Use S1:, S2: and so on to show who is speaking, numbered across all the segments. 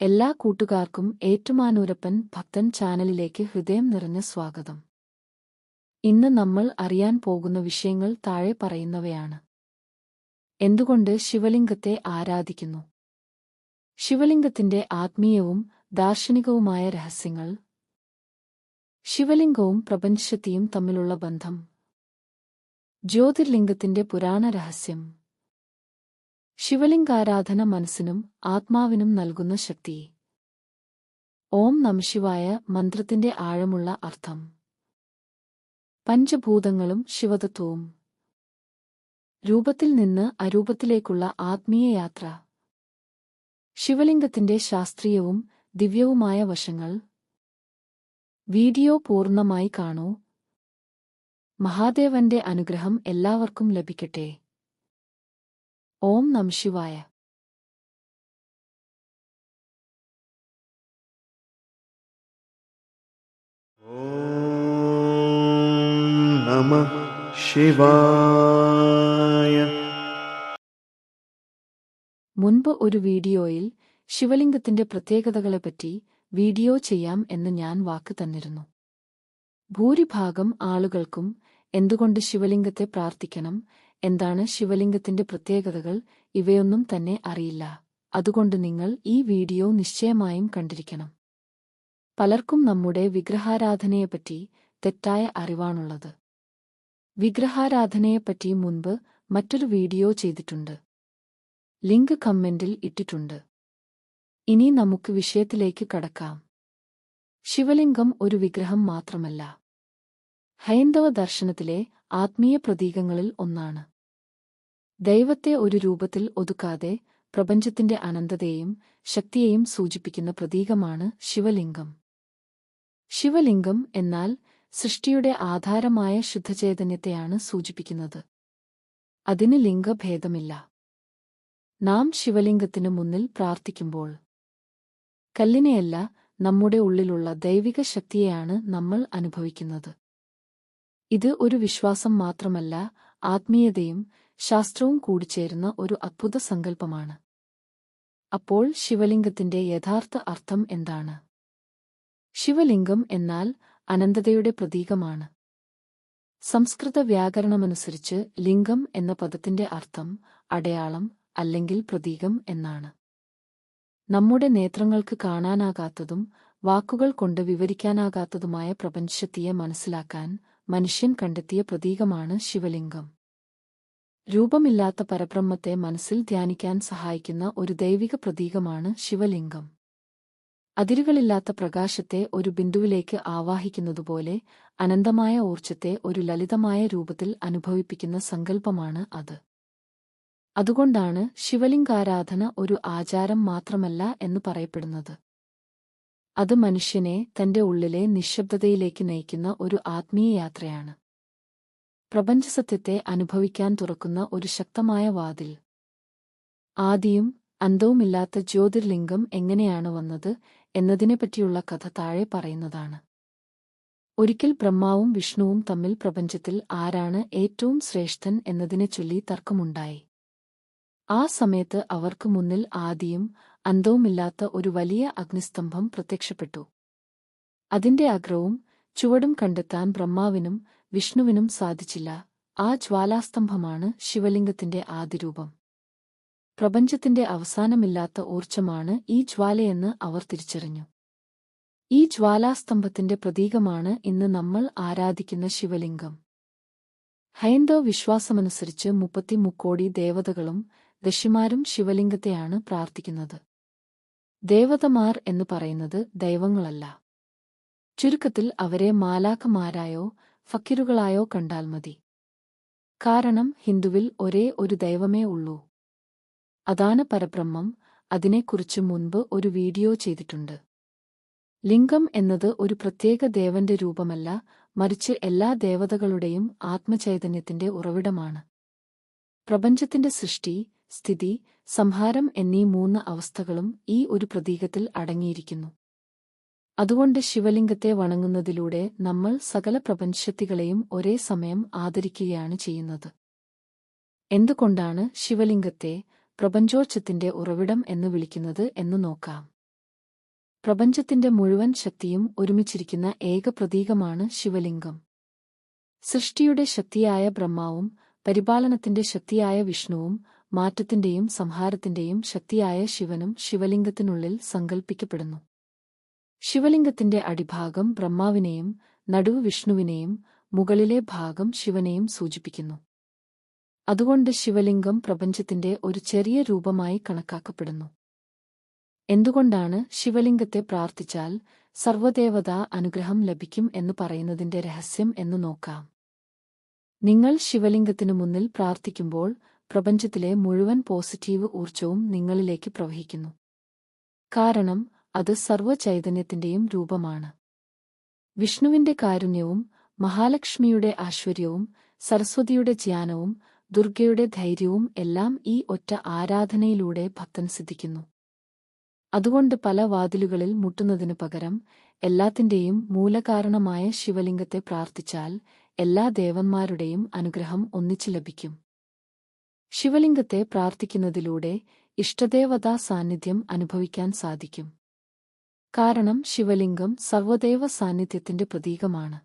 S1: എല്ലാ കൂട്ടുകാർക്കും ഏറ്റുമാനൂരപ്പൻ ഭക്തൻ ചാനലിലേക്ക് ഹൃദയം നിറഞ്ഞ സ്വാഗതം. ഇന്ന് നമ്മൾ അറിയാൻ പോകുന്ന വിഷയങ്ങൾ താഴെ പറയുന്നവയാണ്. എന്തുകൊണ്ട് ശിവലിംഗത്തെ ആരാധിക്കുന്നു? ശിവലിംഗത്തിന്റെ ആത്മീയവും ദാർശനികവുമായ രഹസ്യങ്ങൾ. ശിവലിംഗവും പ്രപഞ്ചശക്തിയും തമ്മിലുള്ള ബന്ധം. ജ്യോതിർലിംഗത്തിന്റെ പുരാണ രഹസ്യം. ശിവലിംഗാരാധന മനസ്സിനും ആത്മാവിനും നൽകുന്ന ശക്തി. ഓം നമഃശിവായ മന്ത്രത്തിന്റെ ആഴമുള്ള അർത്ഥം. പഞ്ചഭൂതങ്ങളും ശിവതത്വവും. രൂപത്തിൽ നിന്ന് അരൂപത്തിലേക്കുള്ള ആത്മീയ യാത്ര. ശിവലിംഗത്തിന്റെ ശാസ്ത്രീയവും ദിവ്യവുമായ വശങ്ങൾ. വീഡിയോ പൂർണ്ണമായി കാണൂ. മഹാദേവന്റെ അനുഗ്രഹം എല്ലാവർക്കും ലഭിക്കട്ടെ. ഓം നമഃശിവായ.
S2: ഓം നമഃ ശിവായ.
S1: മുൻപ് ഒരു വീഡിയോയിൽ ശിവലിംഗത്തിന്റെ പ്രത്യേകതകളെപ്പറ്റി വീഡിയോ ചെയ്യാം എന്ന് ഞാൻ വാക്ക് തന്നിരുന്നു. ഭൂരിഭാഗം ആളുകൾക്കും എന്തുകൊണ്ട് ശിവലിംഗത്തെ പ്രാർത്ഥിക്കണം, എന്താണ് ശിവലിംഗത്തിന്റെ പ്രത്യേകതകൾ, ഇവയൊന്നും തന്നെ അറിയില്ല. അതുകൊണ്ട് നിങ്ങൾ ഈ വീഡിയോ നിശ്ചയമായും കണ്ടിരിക്കണം. പലർക്കും നമ്മുടെ വിഗ്രഹാരാധനയെപ്പറ്റി തെറ്റായ അറിവാണുള്ളത്. വിഗ്രഹാരാധനയെപ്പറ്റി മുൻപ് മറ്റൊരു വീഡിയോ ചെയ്തിട്ടുണ്ട്. ലിങ്ക് കമന്റിൽ ഇട്ടിട്ടുണ്ട്. ഇനി നമുക്ക് വിഷയത്തിലേക്ക് കടക്കാം. ശിവലിംഗം ഒരു വിഗ്രഹം മാത്രമല്ല, ഹൈന്ദവ ദർശനത്തിലെ ആത്മീയ പ്രതീകങ്ങളിൽ ഒന്നാണ്. ദൈവത്തെ ഒരു രൂപത്തിൽ ഒതുക്കാതെ പ്രപഞ്ചത്തിന്റെ അനന്തതയെയും ശക്തിയെയും സൂചിപ്പിക്കുന്ന പ്രതീകമാണ് ശിവലിംഗം. ശിവലിംഗം എന്നാൽ സൃഷ്ടിയുടെ ആധാരമായ ശുദ്ധചൈതന്യത്തെയാണ് സൂചിപ്പിക്കുന്നത്. അതിന് ലിംഗഭേദമില്ല. നാം ശിവലിംഗത്തിനു മുന്നിൽ പ്രാർത്ഥിക്കുമ്പോൾ കല്ലിനെയല്ല, നമ്മുടെ ഉള്ളിലുള്ള ദൈവിക ശക്തിയെയാണ് നമ്മൾ അനുഭവിക്കുന്നത്. ഇത് ഒരു വിശ്വാസം മാത്രമല്ല, ആത്മീയതയും ശാസ്ത്രവും കൂടിച്ചേരുന്ന ഒരു അദ്ഭുത സങ്കല്പമാണ്. അപ്പോൾ ശിവലിംഗത്തിന്റെ യഥാർത്ഥ അർത്ഥം എന്താണ്? ശിവലിംഗം എന്നാൽ അനന്തതയുടെ പ്രതീകമാണ്. സംസ്കൃത വ്യാകരണമനുസരിച്ച് ലിംഗം എന്ന പദത്തിന്റെ അർത്ഥം അടയാളം അല്ലെങ്കിൽ പ്രതീകം എന്നാണ്. നമ്മുടെ നേത്രങ്ങൾക്ക് കാണാനാകാത്തതും വാക്കുകൾ കൊണ്ട് വിവരിക്കാനാകാത്തതുമായ പ്രപഞ്ചശക്തിയെ മനസ്സിലാക്കാൻ മനുഷ്യൻ കണ്ടെത്തിയ പ്രതീകമാണ് ശിവലിംഗം. രൂപമില്ലാത്ത പരബ്രഹ്മത്തെ മനസ്സിൽ ധ്യാനിക്കാൻ സഹായിക്കുന്ന ഒരു ദൈവിക പ്രതീകമാണ് ശിവലിംഗം. അതിരുകളില്ലാത്ത പ്രകാശത്തെ ഒരു ബിന്ദുവിലേക്ക് ആവാഹിക്കുന്നതുപോലെ അനന്തമായ ഊർജ്ജത്തെ ഒരു ലളിതമായ രൂപത്തിൽ അനുഭവിപ്പിക്കുന്ന സങ്കല്പമാണ് അത്. അതുകൊണ്ടാണ് ശിവലിംഗാരാധന ഒരു ആചാരം മാത്രമല്ല എന്ന് പറയപ്പെടുന്നത്. അത് മനുഷ്യനെ തന്റെ ഉള്ളിലെ നിശ്ശബ്ദതയിലേക്ക് നയിക്കുന്ന ഒരു ആത്മീയ യാത്രയാണ്. പ്രപഞ്ചസത്യത്തെ അനുഭവിക്കാൻ തുറക്കുന്ന ഒരു ശക്തമായ വാതിൽ. ആദിയും അന്തവുമില്ലാത്ത ജ്യോതിർലിംഗം എങ്ങനെയാണ് വന്നത് എന്നതിനെപ്പറ്റിയുള്ള കഥ താഴെ പറയുന്നതാണ്. ഒരിക്കൽ ബ്രഹ്മാവും വിഷ്ണുവും തമ്മിൽ പ്രപഞ്ചത്തിൽ ആരാണ് ഏറ്റവും ശ്രേഷ്ഠൻ എന്നതിനെ ചൊല്ലി തർക്കമുണ്ടായി. ആ സമയത്ത് അവർക്ക് മുന്നിൽ ആദിയും അന്തവുമില്ലാത്ത ഒരു വലിയ അഗ്നിസ്തംഭം പ്രത്യക്ഷപ്പെട്ടു. അതിന്റെ അഗ്രവും ചുവടും കണ്ടെത്താൻ ബ്രഹ്മാവിനും വിഷ്ണുവിനും സാധിച്ചില്ല. ആ ജ്വാലാസ്തംഭമാണ് ശിവലിംഗത്തിന്റെ ആദിരൂപം. പ്രപഞ്ചത്തിന്റെ അവസാനമില്ലാത്ത ഊർജ്ജമാണ് ഈ ജ്വാലയെന്ന് അവർ തിരിച്ചറിഞ്ഞു. ഈ ജ്വാലാസ്തംഭത്തിന്റെ പ്രതീകമാണ് ഇന്ന് നമ്മൾ ആരാധിക്കുന്ന ശിവലിംഗം. ഹൈന്ദവ വിശ്വാസമനുസരിച്ച് 33 കോടി ദേവതകളും ഋഷിമാരും ശിവലിംഗത്തെയാണ് പ്രാർത്ഥിക്കുന്നത്. ദേവതമാർ എന്ന് പറയുന്നത് ദൈവങ്ങളല്ല. ചുരുക്കത്തിൽ അവരെ മാലാഖമാരായോ ഫക്കീറുകളായോ കണ്ടാൽ മതി. കാരണം ഹിന്ദുവിൽ ഒരേ ഒരു ദൈവമേ ഉള്ളൂ. അതാണ് പരബ്രഹ്മം. അതിനെക്കുറിച്ച് മുൻപ് ഒരു വീഡിയോ ചെയ്തിട്ടുണ്ട്. ലിംഗം എന്നത് ഒരു പ്രത്യേക ദേവന്റെ രൂപമല്ല, മറിച്ച് എല്ലാ ദേവതകളുടെയും ആത്മചൈതന്യത്തിന്റെ ഉറവിടമാണ്. പ്രപഞ്ചത്തിന്റെ സൃഷ്ടി, സ്ഥിതി, സംഹാരം എന്നീ 3 അവസ്ഥകളും ഈ ഒരു പ്രതീകത്തിൽ അടങ്ങിയിരിക്കുന്നു. അതുകൊണ്ട് ശിവലിംഗത്തെ വണങ്ങുന്നതിലൂടെ നമ്മൾ സകല പ്രപഞ്ചശക്തികളെയും ഒരേ സമയം ആദരിക്കുകയാണ് ചെയ്യുന്നത്. എന്തുകൊണ്ടാണ് ശിവലിംഗത്തെ പ്രപഞ്ചോർജ്ജത്തിന്റെ ഉറവിടം എന്ന് വിളിക്കുന്നത് എന്ന് നോക്കാം. പ്രപഞ്ചത്തിന്റെ മുഴുവൻ ശക്തിയും ഒരുമിച്ചിരിക്കുന്ന ഏക പ്രതീകമാണ് ശിവലിംഗം. സൃഷ്ടിയുടെ ശക്തിയായ ബ്രഹ്മാവും പരിപാലനത്തിന്റെ ശക്തിയായ വിഷ്ണുവും മാറ്റത്തിന്റെയും സംഹാരത്തിന്റെയും ശക്തിയായ ശിവനും ശിവലിംഗത്തിനുള്ളിൽ സങ്കൽപ്പിക്കപ്പെടുന്നു. ശിവലിംഗത്തിന്റെ അടിഭാഗം ബ്രഹ്മാവിനെയും നടുവ് വിഷ്ണുവിനെയും മുകളിലെ ഭാഗം ശിവനെയും സൂചിപ്പിക്കുന്നു. അതുകൊണ്ട് ശിവലിംഗം പ്രപഞ്ചത്തിന്റെ ഒരു ചെറിയ രൂപമായി കണക്കാക്കപ്പെടുന്നു. എന്തുകൊണ്ടാണ് ശിവലിംഗത്തെ പ്രാർത്ഥിച്ചാൽ സർവ്വദേവതാ അനുഗ്രഹം ലഭിക്കും എന്ന് പറയുന്നതിന്റെ രഹസ്യം എന്ന് നോക്കാം. നിങ്ങൾ ശിവലിംഗത്തിനു മുന്നിൽ പ്രാർത്ഥിക്കുമ്പോൾ പ്രപഞ്ചത്തിലെ മുഴുവൻ പോസിറ്റീവ് ഊർജവും നിങ്ങളിലേക്ക് പ്രവഹിക്കുന്നു. കാരണം അത് സർവ്വചൈതന്യത്തിന്റെയും രൂപമാണ്. വിഷ്ണുവിന്റെ കാരുണ്യവും മഹാലക്ഷ്മിയുടെ ആശ്വര്യവും സരസ്വതിയുടെ ജ്ഞാനവും ദുർഗയുടെ ധൈര്യവും എല്ലാം ഈ ഒറ്റ ആരാധനയിലൂടെ ഭക്തൻ സിദ്ധിക്കുന്നു. അതുകൊണ്ട് പല വാതിലുകളിൽ മുട്ടുന്നതിനു പകരം എല്ലാത്തിന്റെയും മൂലകാരണമായ ശിവലിംഗത്തെ പ്രാർത്ഥിച്ചാൽ എല്ലാ ദേവന്മാരുടെയും അനുഗ്രഹം ഒന്നിച്ചു ലഭിക്കും. ശിവലിംഗത്തെ പ്രാർത്ഥിക്കുന്നതിലൂടെ ഇഷ്ടദേവതാ സാന്നിധ്യം അനുഭവിക്കാൻ സാധിക്കും. കാരണം ശിവലിംഗം സർവ്വദേവ സാന്നിധ്യത്തിന്റെ പ്രതീകമാണ്.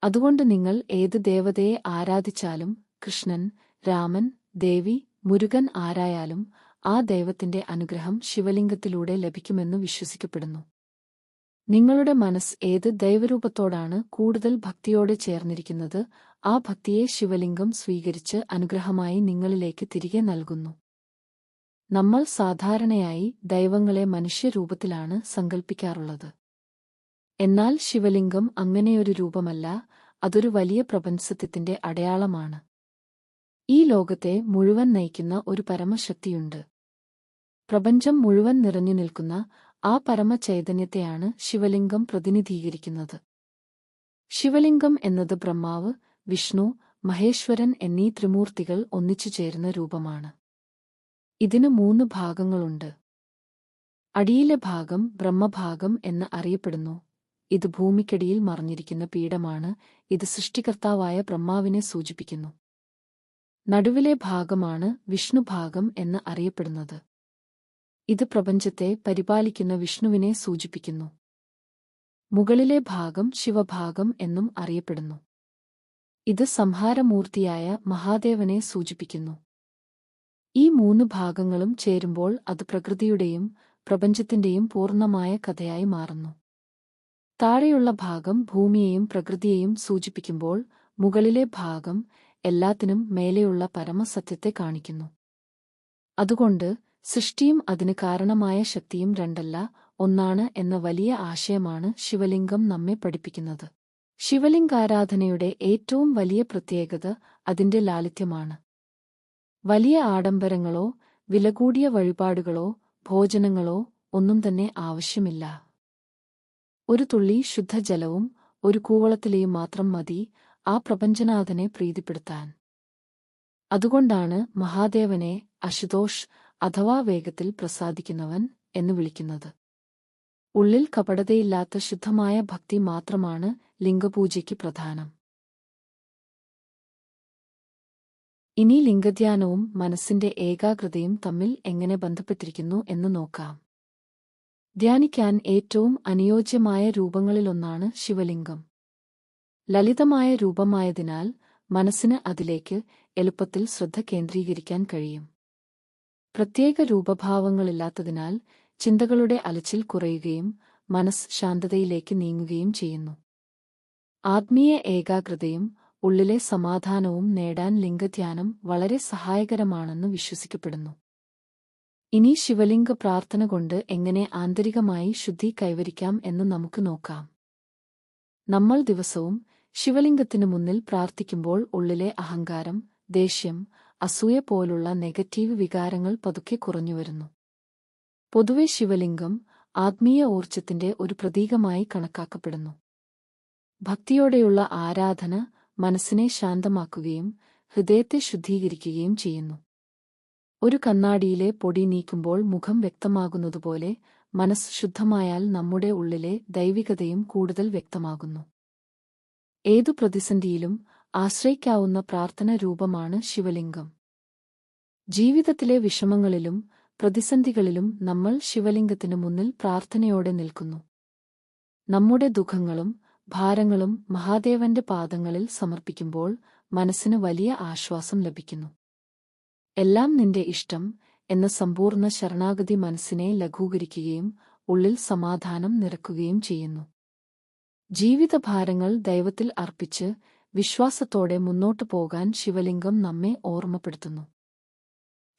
S1: അതുകൊണ്ട് നിങ്ങൾ ഏത് ദേവതയെ ആരാധിച്ചാലും, കൃഷ്ണൻ, രാമൻ, ദേവി, മുരുകൻ ആരായാലും ആ ദൈവത്തിന്റെ അനുഗ്രഹം ശിവലിംഗത്തിലൂടെ ലഭിക്കുമെന്ന് വിശ്വസിക്കപ്പെടുന്നു. നിങ്ങളുടെ മനസ്സ് ഏത് ദൈവരൂപത്തോടാണ് കൂടുതൽ ഭക്തിയോടെ ചേർന്നിരിക്കുന്നത്, ആ ഭക്തിയെ ശിവലിംഗം സ്വീകരിച്ച് അനുഗ്രഹമായി നിങ്ങളിലേക്ക് തിരികെ നൽകുന്നു. നമ്മൾ സാധാരണയായി ദൈവങ്ങളെ മനുഷ്യരൂപത്തിലാണ് സങ്കൽപ്പിക്കാറുള്ളത്. എന്നാൽ ശിവലിംഗം അങ്ങനെയൊരു രൂപമല്ല, അതൊരു വലിയ പ്രപഞ്ചസത്യത്തിന്റെ അടയാളമാണ്. ഈ ലോകത്തെ മുഴുവൻ നയിക്കുന്ന ഒരു പരമശക്തിയുണ്ട്. പ്രപഞ്ചം മുഴുവൻ നിറഞ്ഞു നിൽക്കുന്ന ആ പരമചൈതന്യത്തെയാണ് ശിവലിംഗം പ്രതിനിധീകരിക്കുന്നത്. ശിവലിംഗം എന്നത് ബ്രഹ്മാവ്, വിഷ്ണു, മഹേശ്വരൻ എന്നീ ത്രിമൂർത്തികൾ ഒന്നിച്ചു ചേരുന്ന രൂപമാണ്. ഇതിന് 3 ഭാഗങ്ങളുണ്ട്. അടിയിലെ ഭാഗം ബ്രഹ്മഭാഗം എന്ന് അറിയപ്പെടുന്നു. ഇത് ഭൂമിക്കടിയിൽ മറഞ്ഞിരിക്കുന്ന പീഠമാണ്. ഇത് സൃഷ്ടികർത്താവായ ബ്രഹ്മാവിനെ സൂചിപ്പിക്കുന്നു. നടുവിലെ ഭാഗമാണ് വിഷ്ണുഭാഗം എന്ന് അറിയപ്പെടുന്നത്. ഇത് പ്രപഞ്ചത്തെ പരിപാലിക്കുന്ന വിഷ്ണുവിനെ സൂചിപ്പിക്കുന്നു. മുകളിലെ ഭാഗം ശിവഭാഗം എന്നും അറിയപ്പെടുന്നു. ഇത് സംഹാരമൂർത്തിയായ മഹാദേവനെ സൂചിപ്പിക്കുന്നു. ഈ 3 ഭാഗങ്ങളും ചേരുമ്പോൾ അത് പ്രകൃതിയുടെയും പ്രപഞ്ചത്തിന്റെയും പൂർണ്ണമായ കഥയായി മാറുന്നു. താഴെയുള്ള ഭാഗം ഭൂമിയെയും പ്രകൃതിയെയും സൂചിപ്പിക്കുമ്പോൾ മുകളിലെ ഭാഗം എല്ലാത്തിനും മേലെയുള്ള പരമസത്യത്തെ കാണിക്കുന്നു. അതുകൊണ്ട് സൃഷ്ടിയും അതിന് കാരണമായ ശക്തിയും രണ്ടല്ല, ഒന്നാണ് എന്ന വലിയ ആശയമാണ് ശിവലിംഗം നമ്മെ പഠിപ്പിക്കുന്നത്. ശിവലിംഗാരാധനയുടെ ഏറ്റവും വലിയ പ്രത്യേകത അതിന്റെ ലാളിത്യമാണ്. വലിയ ആഡംബരങ്ങളോ വിലകൂടിയ വഴിപാടുകളോ ഭോജനങ്ങളോ ഒന്നും തന്നെ ആവശ്യമില്ല. ഒരു തുള്ളി ശുദ്ധജലവും ഒരു കൂവളത്തിലെയും മാത്രം മതി ആ പ്രപഞ്ചനാഥനെ പ്രീതിപ്പെടുത്താൻ. അതുകൊണ്ടാണ് മഹാദേവനെ അശുതോഷ് അഥവാ വേഗത്തിൽ പ്രസാദിക്കുന്നവൻ എന്ന് വിളിക്കുന്നത്. ഉള്ളിൽ കപടതയില്ലാത്ത ശുദ്ധമായ ഭക്തി മാത്രമാണ് ലിംഗപൂജയ്ക്ക് പ്രധാനം. ഇനി ലിംഗധ്യാനവും മനസ്സിന്റെ ഏകാഗ്രതയും തമ്മിൽ എങ്ങനെ ബന്ധപ്പെട്ടിരിക്കുന്നു എന്ന് നോക്കാം. ധ്യാനിക്കാൻ ഏറ്റവും അനുയോജ്യമായ രൂപങ്ങളിലൊന്നാണ് ശിവലിംഗം. ലളിതമായ രൂപമായതിനാൽ മനസ്സിന് അതിലേക്ക് എളുപ്പത്തിൽ ശ്രദ്ധ കേന്ദ്രീകരിക്കാൻ കഴിയും. പ്രത്യേക രൂപഭാവങ്ങളില്ലാത്തതിനാൽ ചിന്തകളുടെ അലച്ചിൽ കുറയുകയും മനസ്സ് ശാന്തതയിലേക്ക് നീങ്ങുകയും ചെയ്യുന്നു. ആത്മീയ ഏകാഗ്രതയും ഉള്ളിലെ സമാധാനവും നേടാൻ ലിംഗധ്യാനം വളരെ സഹായകരമാണെന്ന് വിശ്വസിക്കപ്പെടുന്നു. ഇനി ശിവലിംഗ പ്രാർത്ഥന കൊണ്ട് എങ്ങനെ ആന്തരികമായി ശുദ്ധി കൈവരിക്കാം എന്ന് നമുക്ക് നോക്കാം. നമ്മൾ ദിവസവും ശിവലിംഗത്തിനു മുന്നിൽ പ്രാർത്ഥിക്കുമ്പോൾ ഉള്ളിലെ അഹങ്കാരം, ദേഷ്യം, അസൂയ പോലുള്ള നെഗറ്റീവ് വികാരങ്ങൾ പതുക്കെ കുറഞ്ഞുവരുന്നു. പൊതുവെ ശിവലിംഗം ആത്മീയ ഊർജ്ജത്തിന്റെ ഒരു പ്രതീകമായി കണക്കാക്കപ്പെടുന്നു. ഭക്തിയോടെയുള്ള ആരാധന മനസ്സിനെ ശാന്തമാക്കുകയും ഹൃദയത്തെ ശുദ്ധീകരിക്കുകയും ചെയ്യുന്നു. ഒരു കണ്ണാടിയിലെ പൊടി നീക്കുമ്പോൾ മുഖം വ്യക്തമാകുന്നതുപോലെ മനസ്സ് ശുദ്ധമായാൽ നമ്മുടെ ഉള്ളിലെ ദൈവികതയും കൂടുതൽ വ്യക്തമാകുന്നു. ഏതു പ്രതിസന്ധിയിലും ആശ്രയിക്കാവുന്ന പ്രാർത്ഥന രൂപമാണ് ശിവലിംഗം. ജീവിതത്തിലെ വിഷമങ്ങളിലും പ്രതിസന്ധികളിലും നമ്മൾ ശിവലിംഗത്തിനു മുന്നിൽ പ്രാർത്ഥനയോടെ നിൽക്കുന്നു. നമ്മുടെ ദുഃഖങ്ങളും ഭാരങ്ങളും മഹാദേവന്റെ പാദങ്ങളിൽ സമർപ്പിക്കുമ്പോൾ മനസ്സിന് വലിയ ആശ്വാസം ലഭിക്കുന്നു. എല്ലാം നിന്റെ ഇഷ്ടം എന്ന സമ്പൂർണ്ണ ശരണാഗതി മനസ്സിനെ ലഘൂകരിക്കുകയും ഉള്ളിൽ സമാധാനം നിറയ്ക്കുകയും ചെയ്യുന്നു. ജീവിതഭാരങ്ങൾ ദൈവത്തിൽ അർപ്പിച്ച് വിശ്വാസത്തോടെ മുന്നോട്ടു പോകാൻ ശിവലിംഗം നമ്മെ ഓർമ്മപ്പെടുത്തുന്നു.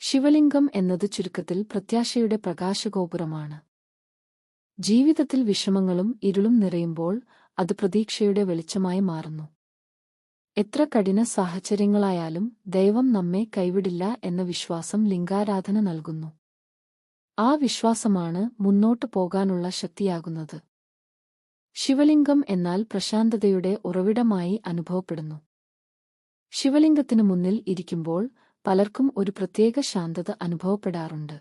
S1: ശിവലിംഗം എന്നത് ചുരുക്കത്തിൽ പ്രത്യാശയുടെ പ്രകാശഗോപുരമാണ്. ജീവിതത്തിൽ വിഷമങ്ങളും ഇരുളും നിറയുമ്പോൾ അത് പ്രതീക്ഷയുടെ വെളിച്ചമായി മാറുന്നു. എത്ര കഠിന സാഹചര്യങ്ങളായാലും ദൈവം നമ്മെ കൈവിടില്ല എന്ന വിശ്വാസം ലിംഗാരാധന നൽകുന്നു. ആ വിശ്വാസമാണ് മുന്നോട്ടു പോകാനുള്ള ശക്തിയാകുന്നത്. ശിവലിംഗം എന്നാൽ പ്രശാന്തതയുടെ ഉറവിടമായി അനുഭവപ്പെടുന്നു. ശിവലിംഗത്തിനു മുന്നിൽ ഇരിക്കുമ്പോൾ പലർക്കും ഒരു പ്രത്യേക ശാന്തത അനുഭവപ്പെടാറുണ്ട്.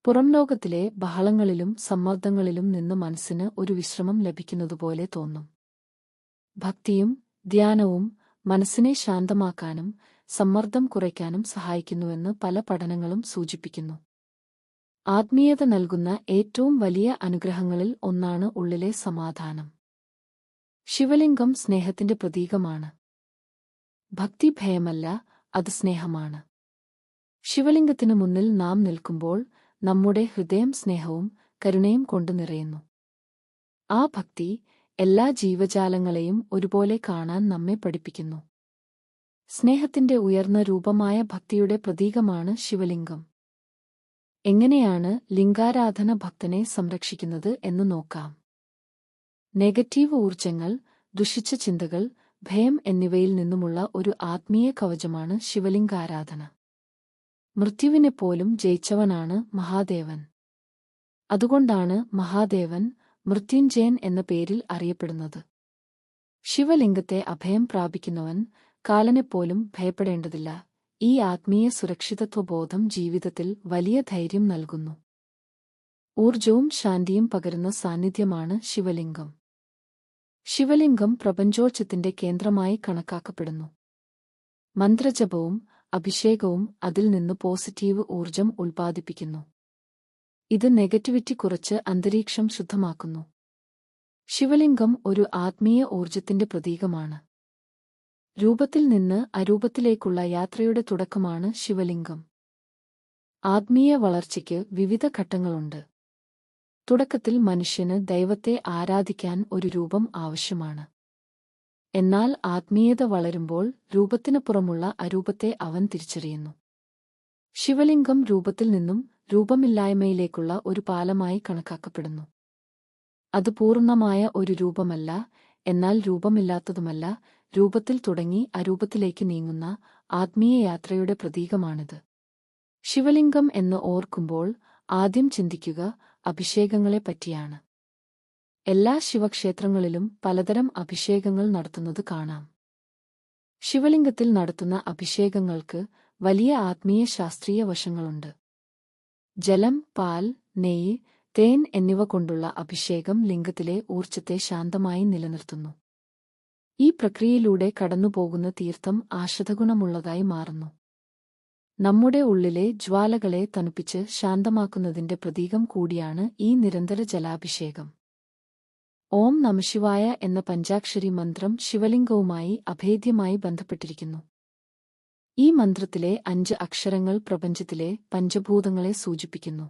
S1: പുറംലോകത്തിലെ ബഹളങ്ങളിലും സമ്മർദ്ദങ്ങളിലും നിന്ന് മനസ്സിന് ഒരു വിശ്രമം ലഭിക്കുന്നതുപോലെ തോന്നും. ഭക്തിയും ധ്യാനവും മനസ്സിനെ ശാന്തമാക്കാനും സമ്മർദ്ദം കുറയ്ക്കാനും സഹായിക്കുന്നുവെന്ന് പല പഠനങ്ങളും സൂചിപ്പിക്കുന്നു. ആത്മീയത നൽകുന്ന ഏറ്റവും വലിയ അനുഗ്രഹങ്ങളിൽ ഒന്നാണ് ഉള്ളിലെ സമാധാനം. ശിവലിംഗം സ്നേഹത്തിന്റെ പ്രതീകമാണ്. ഭക്തി ഭയമല്ല, അത് സ്നേഹമാണ്. ശിവലിംഗത്തിനു മുന്നിൽ നാം നിൽക്കുമ്പോൾ നമ്മുടെ ഹൃദയം സ്നേഹവും കരുണയും കൊണ്ട് നിറയുന്നു. ആ ഭക്തി എല്ലാ ജീവജാലങ്ങളെയും ഒരുപോലെ കാണാൻ നമ്മെ പഠിപ്പിക്കുന്നു. സ്നേഹത്തിന്റെ ഉയർന്ന രൂപമായ ഭക്തിയുടെ പ്രതീകമാണ് ശിവലിംഗം. എങ്ങനെയാണ് ലിംഗാരാധന ഭക്തനെ സംരക്ഷിക്കുന്നത് എന്ന് നോക്കാം. നെഗറ്റീവ് ഊർജങ്ങൾ, ദുഷിച്ച ചിന്തകൾ, ഭയം എന്നിവയിൽ നിന്നുമുള്ള ഒരു ആത്മീയ കവചമാണ് ശിവലിംഗാരാധന. മൃത്യുവിനെപ്പോലും ജയിച്ചവനാണ് മഹാദേവൻ. അതുകൊണ്ടാണ് മഹാദേവൻ മൃത്യുഞ്ജയൻ എന്ന പേരിൽ അറിയപ്പെടുന്നത്. ശിവലിംഗത്തെ അഭയം പ്രാപിക്കുന്നവൻ കാലനെപ്പോലും ഭയപ്പെടേണ്ടതില്ല. ഈ ആത്മീയ സുരക്ഷിതത്വബോധം ജീവിതത്തിൽ വലിയ ധൈര്യം നൽകുന്നു. ഊർജവും ശാന്തിയും പകരുന്ന സാന്നിധ്യമാണ് ശിവലിംഗം. ശിവലിംഗം പ്രപഞ്ചോർജ്ജത്തിന്റെ കേന്ദ്രമായി കണക്കാക്കപ്പെടുന്നു. മന്ത്രജപവും അഭിഷേകവും അതിൽ നിന്ന് പോസിറ്റീവ് ഊർജം ഉൽപ്പാദിപ്പിക്കുന്നു. ഇത് നെഗറ്റിവിറ്റി കുറച്ച് അന്തരീക്ഷം ശുദ്ധമാക്കുന്നു. ശിവലിംഗം ഒരു ആത്മീയ ഊർജത്തിന്റെ പ്രതീകമാണ്. രൂപത്തിൽ നിന്ന് അരൂപത്തിലേക്കുള്ള യാത്രയുടെ തുടക്കമാണ് ശിവലിംഗം. ആത്മീയ വളർച്ചയ്ക്ക് വിവിധ ഘട്ടങ്ങളുണ്ട്. തുടക്കത്തിൽ മനുഷ്യന് ദൈവത്തെ ആരാധിക്കാൻ ഒരു രൂപം ആവശ്യമാണ്. എന്നാൽ ആത്മീയത വളരുമ്പോൾ രൂപത്തിനപ്പുറമുള്ള അരൂപത്തെ അവൻ തിരിച്ചറിയുന്നു. ശിവലിംഗം രൂപത്തിൽ നിന്നും രൂപമില്ലായ്മയിലേക്കുള്ള ഒരു പാലമായി കണക്കാക്കപ്പെടുന്നു. അത് പൂർണ്ണമായ ഒരു രൂപമല്ല, എന്നാൽ രൂപമില്ലാത്തതുമല്ല. രൂപത്തിൽ തുടങ്ങി അരൂപത്തിലേക്ക് നീങ്ങുന്ന ആത്മീയ യാത്രയുടെ പ്രതീകമാണിത്. ശിവലിംഗം എന്ന് ഓർക്കുമ്പോൾ ആദ്യം ചിന്തിക്കുക അഭിഷേകങ്ങളെപ്പറ്റിയാണ്. എല്ലാ ശിവക്ഷേത്രങ്ങളിലും പലതരം അഭിഷേകങ്ങൾ നടത്തുന്നത് കാണാം. ശിവലിംഗത്തിൽ നടത്തുന്ന അഭിഷേകങ്ങൾക്ക് വലിയ ആത്മീയ ശാസ്ത്രീയ വശങ്ങളുണ്ട്. ജലം, പാൽ, നെയ്യ്, തേൻ എന്നിവ കൊണ്ടുള്ള അഭിഷേകം ലിംഗത്തിലെ ഊർജ്ജത്തെ ശാന്തമായി നിലനിർത്തുന്നു. ഈ പ്രക്രിയയിലൂടെ കടന്നുപോകുന്ന തീർത്ഥം ആശ്രിതഗുണമുള്ളതായി മാറുന്നു. നമ്മുടെ ഉള്ളിലെ ജ്വാലകളെ തണുപ്പിച്ച് ശാന്തമാക്കുന്നതിന്റെ പ്രതീകം കൂടിയാണ് ഈ നിരന്തര ജലാഭിഷേകം. ഓം നമഃശിവായ എന്ന പഞ്ചാക്ഷരി മന്ത്രം ശിവലിംഗവുമായി അഭേദ്യമായി ബന്ധപ്പെട്ടിരിക്കുന്നു. ഈ മന്ത്രത്തിലെ 5 അക്ഷരങ്ങൾ പ്രപഞ്ചത്തിലെ പഞ്ചഭൂതങ്ങളെ സൂചിപ്പിക്കുന്നു.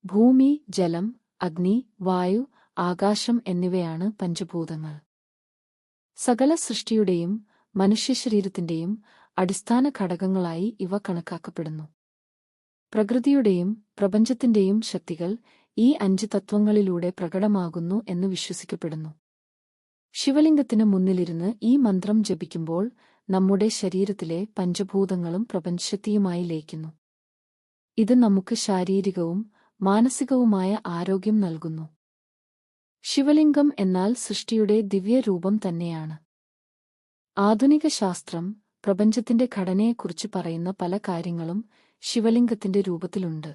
S1: ഭൂമി, ജലം, അഗ്നി, വായു, ആകാശം എന്നിവയാണ് പഞ്ചഭൂതങ്ങൾ. സകല സൃഷ്ടിയുടെയും മനുഷ്യശരീരത്തിന്റെയും അടിസ്ഥാന ഘടകങ്ങളായി ഇവ കണക്കാക്കപ്പെടുന്നു. പ്രകൃതിയുടെയും പ്രപഞ്ചത്തിന്റെയും ശക്തികൾ ഈ 5 തത്വങ്ങളിലൂടെ പ്രകടമാകുന്നു എന്ന് വിശ്വസിക്കപ്പെടുന്നു. ശിവലിംഗത്തിന് മുന്നിലിരുന്ന് ഈ മന്ത്രം ജപിക്കുമ്പോൾ നമ്മുടെ ശരീരത്തിലെ പഞ്ചഭൂതങ്ങളും പ്രപഞ്ചശക്തിയുമായി ലയിക്കുന്നു. ഇത് നമുക്ക് ശാരീരികവും മാനസികവുമായ ആരോഗ്യം നൽകുന്നു. ശിവലിംഗം എന്നാൽ സൃഷ്ടിയുടെ ദിവ്യരൂപം തന്നെയാണ്. ആധുനിക ശാസ്ത്രം പ്രപഞ്ചത്തിന്റെ ഘടനയെക്കുറിച്ച് പറയുന്ന പല കാര്യങ്ങളും ശിവലിംഗത്തിന്റെ രൂപത്തിലുണ്ട്.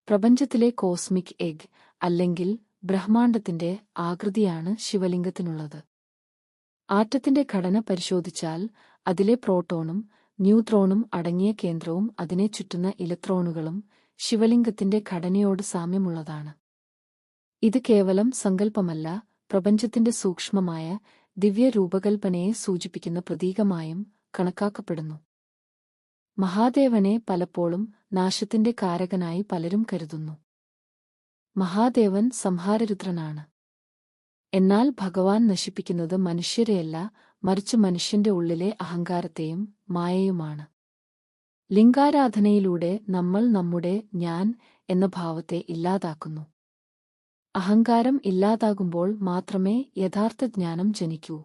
S1: പ്രപഞ്ചത്തിലെ കോസ്മിക് എഗ് അല്ലെങ്കിൽ ബ്രഹ്മാണ്ഡത്തിന്റെ ആകൃതിയാണ് ശിവലിംഗത്തിനുള്ളത്. ആറ്റത്തിന്റെ ഘടന പരിശോധിച്ചാൽ അതിലെ പ്രോട്ടോണും ന്യൂട്രോണും അടങ്ങിയ കേന്ദ്രവും അതിനെ ചുറ്റുന്ന ഇലക്ട്രോണുകളും ശിവലിംഗത്തിന്റെ ഘടനയോട് സാമ്യമുള്ളതാണ്. ഇത് കേവലം സങ്കല്പമല്ല, പ്രപഞ്ചത്തിന്റെ സൂക്ഷ്മമായ ദിവ്യരൂപകൽപ്പനയെ സൂചിപ്പിക്കുന്ന പ്രതീകമായും കണക്കാക്കപ്പെടുന്നു. മഹാദേവനെ പലപ്പോഴും നാശത്തിന്റെ കാരകനായി പലരും കരുതുന്നു. മഹാദേവൻ സംഹാരരുദ്രനാണ്. എന്നാൽ ഭഗവാൻ നശിപ്പിക്കുന്നത് മനുഷ്യരെയല്ല, മറിച്ച് മനുഷ്യന്റെ ഉള്ളിലെ അഹങ്കാരത്തെയും മായയുമാണ്. ലിംഗാരാധനയിലൂടെ നമ്മൾ നമ്മുടെ ഞാൻ എന്ന ഭാവത്തെ ഇല്ലാതാക്കുന്നു. അഹങ്കാരം ഇല്ലാതാകുമ്പോൾ മാത്രമേ യഥാർത്ഥ ജ്ഞാനം ജനിക്കൂ.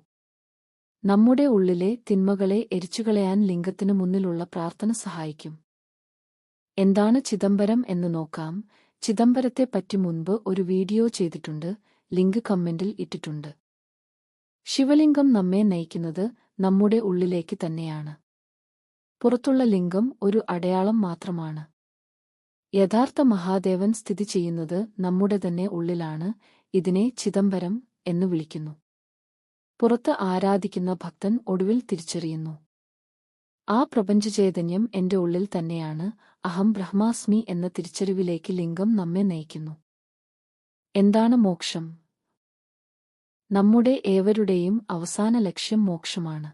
S1: നമ്മുടെ ഉള്ളിലെ തിന്മകളെ എരിച്ചുകളയാൻ ലിംഗത്തിനു മുന്നിലുള്ള പ്രാർത്ഥന സഹായിക്കും. എന്താണ് ചിദംബരം എന്ന് നോക്കാം. ചിദംബരത്തെപ്പറ്റി മുൻപ് ഒരു വീഡിയോ ചെയ്തിട്ടുണ്ട്, ലിങ്ക് കമന്റിൽ ഇട്ടിട്ടുണ്ട്. ശിവലിംഗം നമ്മെ നയിക്കുന്നത് നമ്മുടെ ഉള്ളിലേക്ക് തന്നെയാണ്. പുറത്തുള്ള ലിംഗം ഒരു അടയാളം മാത്രമാണ്. യഥാർത്ഥ മഹാദേവൻ സ്ഥിതി ചെയ്യുന്നത് നമ്മുടെ തന്നെ ഉള്ളിലാണ്. ഇതിനെ ചിദംബരം എന്ന് വിളിക്കുന്നു. പുറത്ത് ആരാധിക്കുന്ന ഭക്തൻ ഒടുവിൽ തിരിച്ചറിയുന്നു, ആ പ്രപഞ്ചചൈതന്യം എന്റെ ഉള്ളിൽ തന്നെയാണ്. അഹം ബ്രഹ്മാസ്മി എന്ന തിരിച്ചറിവിലേക്ക് ലിംഗം നമ്മെ നയിക്കുന്നു. എന്താണ് മോക്ഷം? നമ്മുടെ ഏവരുടെയും അവസാന ലക്ഷ്യം മോക്ഷമാണ്.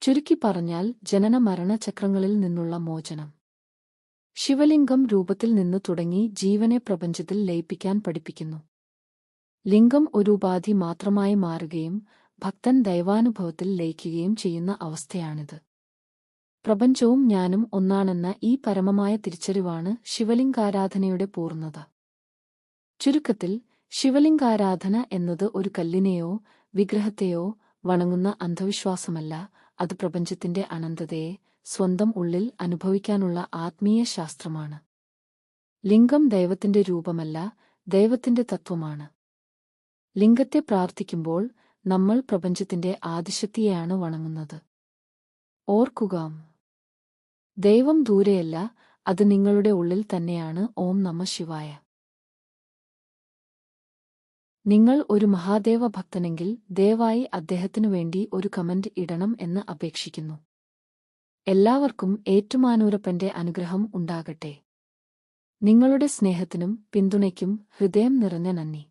S1: ചുരുക്കി പറഞ്ഞാൽ ജനന മരണ ചക്രങ്ങളിൽ നിന്നുള്ള മോചനം. ശിവലിംഗം രൂപത്തിൽ നിന്ന് തുടങ്ങി ജീവനെ പ്രപഞ്ചത്തിൽ ലയിപ്പിക്കാൻ പഠിപ്പിക്കുന്നു. ലിംഗം ഒരു ഉപാധി മാത്രമായി മാറുകയും ഭക്തൻ ദൈവാനുഭവത്തിൽ ലയിക്കുകയും ചെയ്യുന്ന അവസ്ഥയാണിത്. പ്രപഞ്ചവും ഞാനും ഒന്നാണെന്ന ഈ പരമമായ തിരിച്ചറിവാണ് ശിവലിംഗാരാധനയുടെ പൂർണ്ണത. ചുരുക്കത്തിൽ, ശിവലിംഗാരാധന എന്നത് ഒരു കല്ലിനെയോ വിഗ്രഹത്തെയോ വണങ്ങുന്ന അന്ധവിശ്വാസമല്ല, അത് പ്രപഞ്ചത്തിന്റെ അനന്തതയെ സ്വന്തം ഉള്ളിൽ അനുഭവിക്കാനുള്ള ആത്മീയ ശാസ്ത്രമാണ്. ലിംഗം ദൈവത്തിന്റെ രൂപമല്ല, ദൈവത്തിന്റെ തത്വമാണ്. ലിംഗത്തെ പ്രാർത്ഥിക്കുമ്പോൾ നമ്മൾ പ്രപഞ്ചത്തിന്റെ ആദിശക്തിയെയാണ് വണങ്ങുന്നത്. ഓർക്കുക, ദൈവം ദൂരെയല്ല, അത് നിങ്ങളുടെ ഉള്ളിൽ തന്നെയാണ്. ഓം നമഃ ശിവായ. നിങ്ങൾ ഒരു മഹാദേവ ഭക്തനെങ്കിൽ ദയവായി അദ്ദേഹത്തിനു വേണ്ടി ഒരു കമന്റ് ഇടണം എന്ന് അപേക്ഷിക്കുന്നു. എല്ലാവർക്കും ഏറ്റുമാനൂരപ്പന്റെ അനുഗ്രഹം ഉണ്ടാകട്ടെ. നിങ്ങളുടെ സ്നേഹത്തിനും പിന്തുണയ്ക്കും ഹൃദയം നിറഞ്ഞ നന്ദി.